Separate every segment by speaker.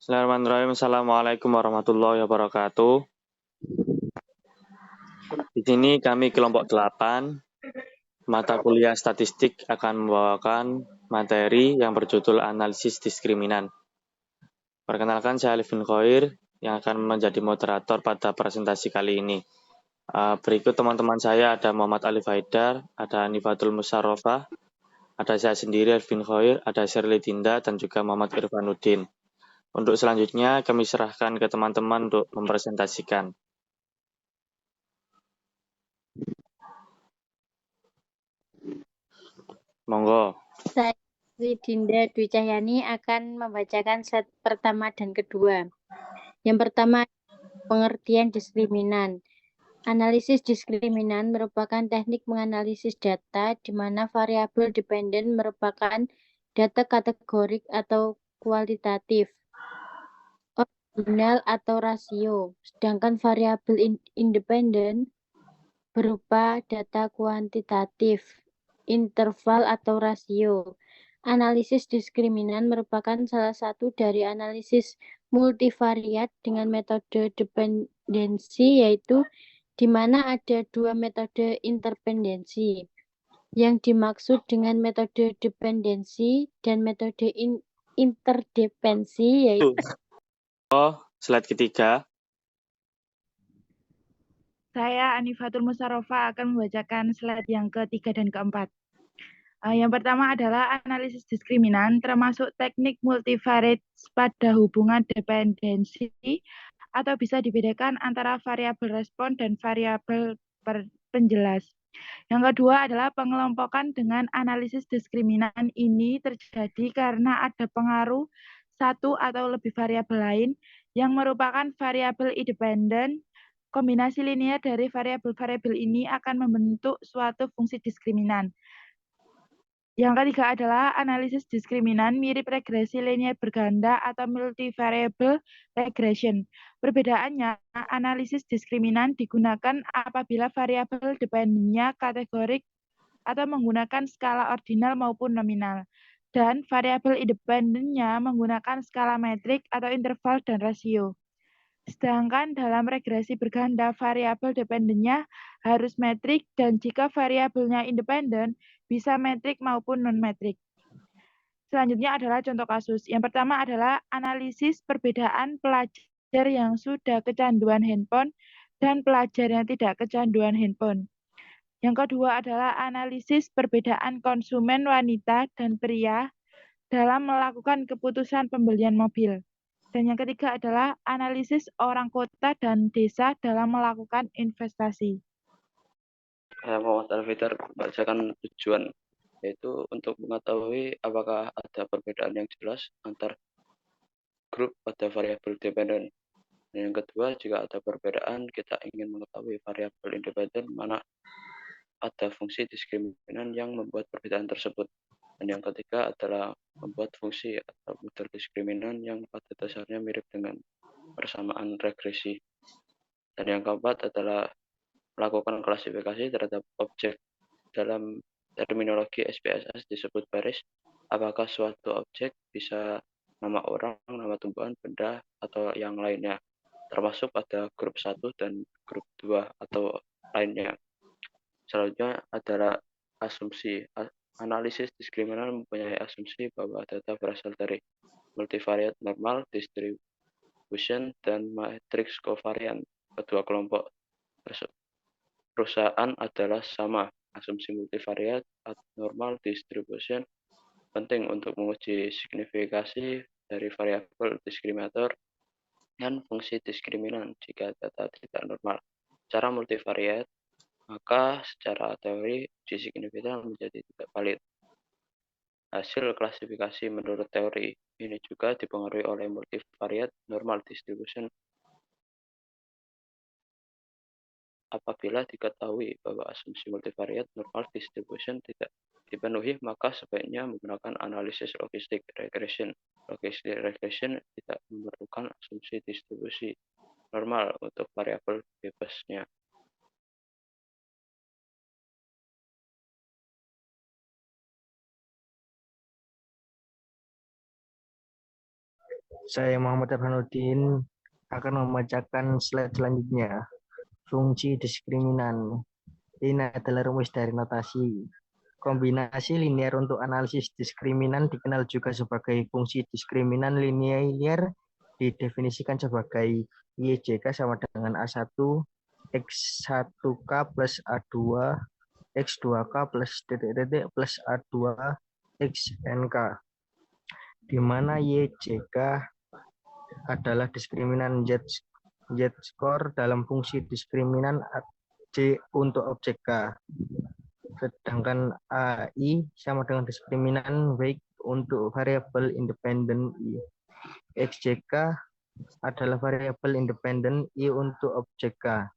Speaker 1: Bismillahirrahmanirrahim. Assalamualaikum warahmatullahi wabarakatuh. Di sini kami kelompok 8, mata kuliah statistik akan membawakan materi yang berjudul analisis diskriminan. Perkenalkan, saya Alif bin Khoir yang akan menjadi moderator pada presentasi kali ini. Berikut teman-teman saya ada Muhammad Alif Haidar, ada Anifatul Musarrofah, ada saya sendiri Alif bin Khoir, ada Shirley Dinda, dan juga Muhammad Irfanuddin. Untuk selanjutnya kami serahkan ke teman-teman untuk mempresentasikan. Monggo.
Speaker 2: Saya Dinda Dwi Cahyani akan membacakan slide pertama dan kedua. Yang pertama, pengertian diskriminan. Analisis diskriminan merupakan teknik menganalisis data di mana variabel dependen merupakan data kategorik atau kualitatif, ordinal atau rasio, sedangkan variabel independen berupa data kuantitatif, interval atau rasio. Analisis diskriminan merupakan salah satu dari analisis multivariat dengan metode dependensi, yaitu di mana ada dua metode interpendensi. Yang dimaksud dengan metode dependensi dan metode interdependensi yaitu
Speaker 1: Slide ketiga.
Speaker 3: Saya Anifatul Musarrofah akan membacakan slide yang ketiga dan keempat. Yang pertama adalah analisis diskriminan, termasuk teknik multivariate pada hubungan dependensi atau bisa dibedakan antara variabel respon dan variabel penjelas. Yang kedua adalah pengelompokan dengan analisis diskriminan ini terjadi karena ada pengaruh satu atau lebih variabel lain yang merupakan variabel independen. Kombinasi linear dari variabel-variabel ini akan membentuk suatu fungsi diskriminan. Yang ketiga adalah analisis diskriminan mirip regresi linear berganda atau multivariable regression. Perbedaannya, analisis diskriminan digunakan apabila variabel dependennya kategorik atau menggunakan skala ordinal maupun nominal, dan variabel independennya menggunakan skala metrik atau interval dan rasio. Sedangkan dalam regresi berganda, variabel dependennya harus metrik dan jika variabelnya independen, bisa metrik maupun non-metrik. Selanjutnya adalah contoh kasus. Yang pertama adalah analisis perbedaan pelajar yang sudah kecanduan handphone dan pelajar yang tidak kecanduan handphone. Yang kedua adalah analisis perbedaan konsumen wanita dan pria dalam melakukan keputusan pembelian mobil. Dan yang ketiga adalah analisis orang kota dan desa dalam melakukan investasi.
Speaker 4: Saya Muhammad Alfitar membacakan tujuan, yaitu untuk mengetahui apakah ada perbedaan yang jelas antar grup pada variabel dependen. Dan yang kedua, jika ada perbedaan, kita ingin mengetahui variabel independen mana ada fungsi diskriminan yang membuat perbedaan tersebut. Dan yang ketiga adalah membuat fungsi atau model diskriminan yang pada dasarnya mirip dengan persamaan regresi. Dan yang keempat adalah melakukan klasifikasi terhadap objek. Dalam terminologi SPSS disebut baris, apakah suatu objek bisa nama orang, nama tumbuhan, benda, atau yang lainnya, termasuk ada grup 1 dan grup 2 atau lainnya. Selanjutnya adalah asumsi. Analisis diskriminan mempunyai asumsi bahwa data berasal dari multivariate normal distribution dan matriks covariant. Kedua kelompok perusahaan adalah sama. Asumsi multivariate normal distribution penting untuk menguji signifikasi dari variabel diskriminator dan fungsi diskriminan jika data tidak normal. Secara multivariate, maka secara teori uji signifikan menjadi tidak valid. Hasil klasifikasi menurut teori ini juga dipengaruhi oleh multivariate normal distribution. Apabila diketahui bahwa asumsi multivariate normal distribution tidak dipenuhi, maka sebaiknya menggunakan analisis logistik regression. Logistik regression tidak memerlukan asumsi distribusi normal untuk variabel bebasnya.
Speaker 5: Saya Muhammad Irfanuddin akan membacakan slide selanjutnya. Fungsi diskriminan. Ini adalah rumus dari notasi. Kombinasi linear untuk analisis diskriminan dikenal juga sebagai fungsi diskriminan linear, didefinisikan sebagai YJK sama dengan A1, X1K plus A2, X2K plus titik-titik plus A2, XNK, di mana YJK adalah diskriminan Z-score dalam fungsi diskriminan J untuk objek K. Sedangkan AI sama dengan diskriminan weight untuk variabel independen I. XJK adalah variabel independen I untuk objek K.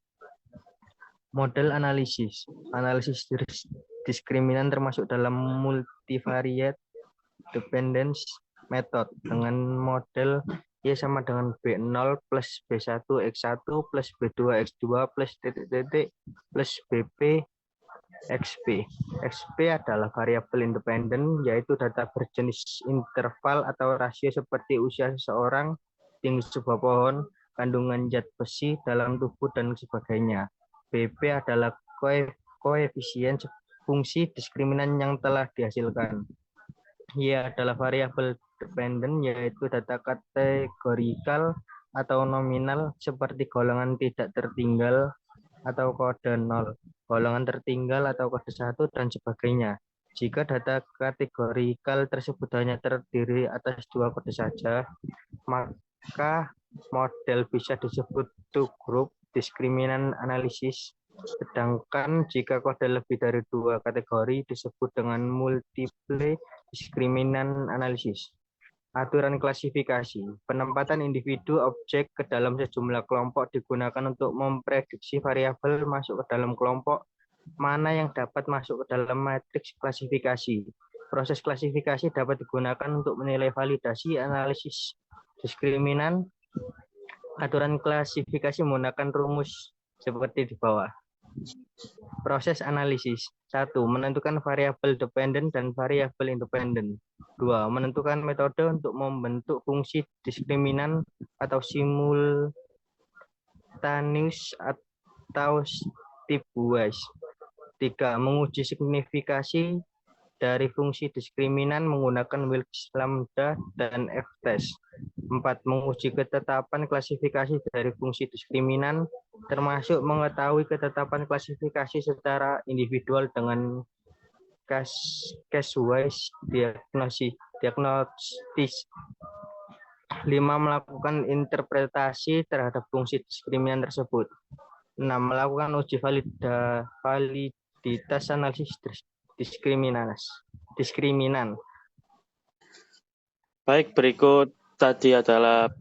Speaker 5: Model analisis. Analisis diskriminan termasuk dalam multivariate dependence method dengan model Y sama dengan B0 plus B1 X1 plus B2 X2 plus titik-titik plus BP XP. XP adalah variabel independen, yaitu data berjenis interval atau rasio seperti usia seseorang, tinggi sebuah pohon, kandungan zat besi dalam tubuh, dan sebagainya. BP adalah koefisien fungsi diskriminan yang telah dihasilkan. Y adalah variabel dependen, yaitu data kategorikal atau nominal seperti golongan tidak tertinggal atau kode 0, golongan tertinggal atau kode 1, dan sebagainya. Jika data kategorikal tersebut hanya terdiri atas 2 kode saja, maka model bisa disebut two-group diskriminan analisis. Sedangkan jika kode lebih dari 2 kategori disebut dengan multiple diskriminan analisis. Aturan klasifikasi. Penempatan individu objek ke dalam sejumlah kelompok digunakan untuk memprediksi variabel masuk ke dalam kelompok mana yang dapat masuk ke dalam matriks klasifikasi. Proses klasifikasi dapat digunakan untuk menilai validasi analisis diskriminan. Aturan klasifikasi menggunakan rumus seperti di bawah. Proses analisis. 1. Menentukan variabel dependen dan variabel independen. 2. Menentukan metode untuk membentuk fungsi diskriminan atau simultaneous atau stepwise. 3. Menguji signifikasi dari fungsi diskriminan menggunakan Wilks lambda dan F-test. 4. Menguji ketetapan klasifikasi dari fungsi diskriminan, termasuk mengetahui ketetapan klasifikasi secara individual dengan case-wise diagnosis. 5. Melakukan interpretasi terhadap fungsi diskriminan tersebut. 6. Melakukan uji validitas analisis diskriminan.
Speaker 1: Baik, berikut tadi adalah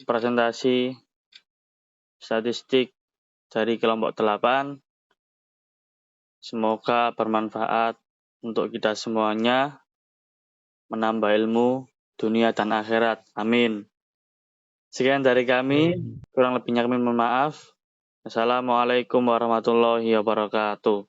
Speaker 1: presentasi statistik dari kelompok 8. Semoga bermanfaat untuk kita semuanya, menambah ilmu dunia dan akhirat. Amin. Sekian dari kami, kurang lebihnya kami mohon maaf. Assalamualaikum warahmatullahi wabarakatuh.